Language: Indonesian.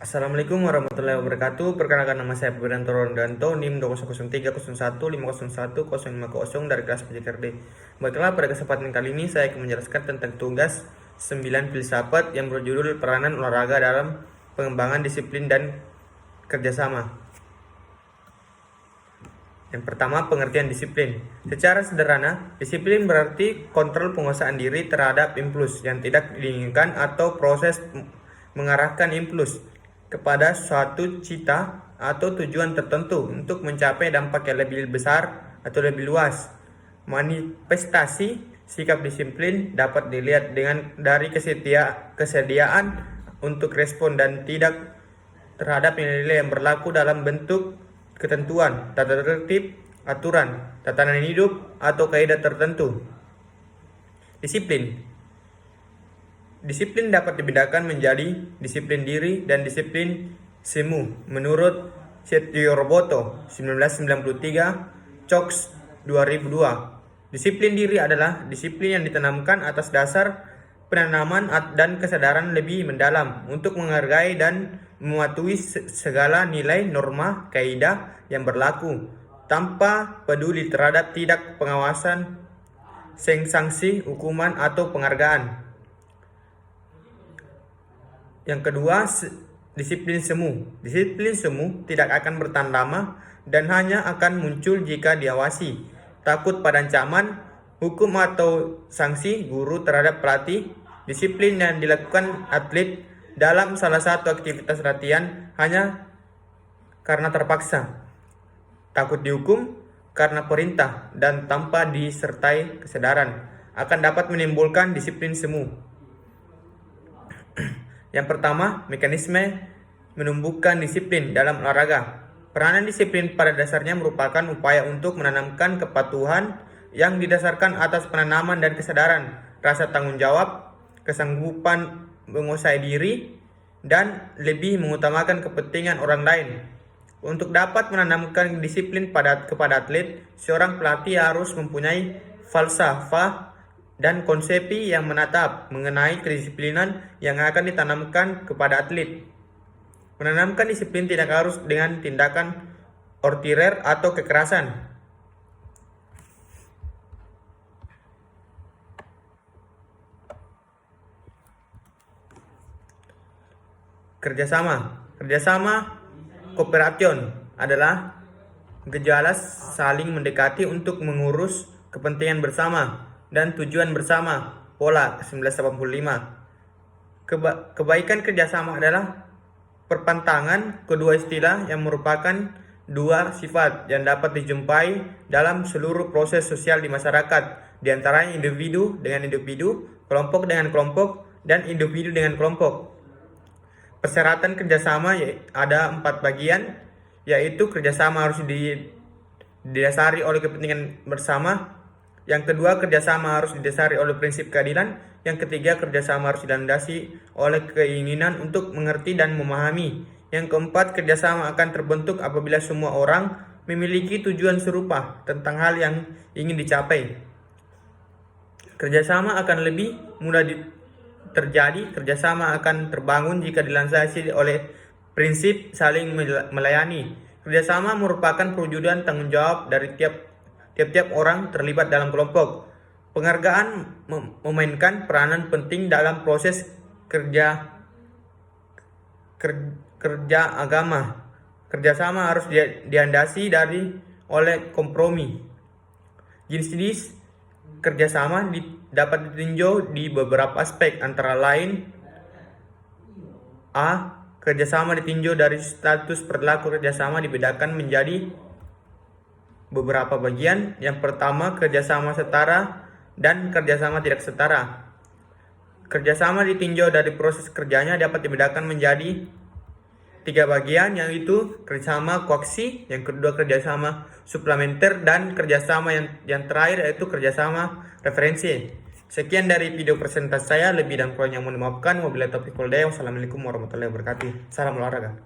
Assalamualaikum warahmatullahi wabarakatuh. Perkenalkan, nama saya Febrianto Rondanto, NIM 20301151050 dari kelas PJKRD. Baiklah, pada kesempatan kali ini saya akan menjelaskan tentang tugas 9 filsafat yang berjudul peranan olahraga dalam pengembangan disiplin dan kerjasama. Yang pertama, pengertian disiplin. Secara sederhana, disiplin berarti kontrol penguasaan diri terhadap impuls yang tidak diinginkan atau proses mengarahkan impuls kepada suatu cita atau tujuan tertentu untuk mencapai dampak yang lebih besar atau lebih luas. Manifestasi sikap disiplin dapat dilihat dari kesediaan untuk respon dan tidak terhadap nilai-nilai yang berlaku dalam bentuk ketentuan, tata tertib, aturan, tatanan hidup, atau kaidah tertentu. Disiplin dapat dibedakan menjadi disiplin diri dan disiplin semu menurut Setioboto 1993, Cox 2002. Disiplin diri adalah disiplin yang ditanamkan atas dasar penanaman dan kesadaran lebih mendalam untuk menghargai dan mematuhi segala nilai, norma, kaidah yang berlaku tanpa peduli terhadap tidak pengawasan, sanksi, hukuman, atau penghargaan. Yang kedua, disiplin semu. Disiplin semu tidak akan bertahan lama dan hanya akan muncul jika diawasi. Takut pada ancaman, hukum atau sanksi guru terhadap pelatih. Disiplin yang dilakukan atlet dalam salah satu aktivitas latihan hanya karena terpaksa. Takut dihukum karena perintah dan tanpa disertai kesadaran akan dapat menimbulkan disiplin semu. Yang pertama, mekanisme menumbuhkan disiplin dalam olahraga. Peranan disiplin pada dasarnya merupakan upaya untuk menanamkan kepatuhan yang didasarkan atas penanaman dan kesadaran, rasa tanggung jawab, kesanggupan menguasai diri, dan lebih mengutamakan kepentingan orang lain. Untuk dapat menanamkan disiplin kepada atlet, seorang pelatih harus mempunyai falsafah dan konsepi yang menatap mengenai kedisiplinan yang akan ditanamkan kepada atlet. Menanamkan disiplin tidak harus dengan tindakan otoriter atau kekerasan. Kerjasama kooperation adalah gejala saling mendekati untuk mengurus kepentingan bersama dan tujuan bersama. Pola 1985. Kebaikan kerjasama adalah perpantangan kedua istilah yang merupakan dua sifat yang dapat dijumpai dalam seluruh proses sosial di masyarakat, di antara individu dengan individu, kelompok dengan kelompok, dan individu dengan kelompok. Persyaratan kerjasama ada 4 bagian, yaitu kerjasama harus didasari oleh kepentingan bersama. Yang kedua, kerjasama harus didasari oleh prinsip keadilan. Yang ketiga, kerjasama harus dilandasi oleh keinginan untuk mengerti dan memahami. Yang keempat, kerjasama akan terbentuk apabila semua orang memiliki tujuan serupa tentang hal yang ingin dicapai. Kerjasama akan lebih mudah terjadi. Kerjasama akan terbangun jika dilandasi oleh prinsip saling melayani. Kerjasama merupakan perwujudan tanggung jawab dari tiap-tiap orang terlibat dalam kelompok. Penghargaan memainkan peranan penting dalam proses kerja agama. Kerjasama harus dilandasi oleh kompromi. Jenis kerjasama dapat ditinjau di beberapa aspek, antara lain: A. Kerjasama ditinjau dari status perilaku. Kerjasama dibedakan menjadi beberapa bagian. Yang pertama, kerjasama setara dan kerjasama tidak setara. Kerjasama ditinjau dari proses kerjanya dapat dibedakan menjadi 3 bagian, yaitu kerjasama koaksi, yang kedua kerjasama suplementer, dan kerjasama yang terakhir yaitu kerjasama referensi. Sekian dari video presentasi saya, lebih dan kurangnya mohon dimaafkan. Wabillahi taufiq wal hidayah. Wassalamualaikum warahmatullahi wabarakatuh. Salam olahraga.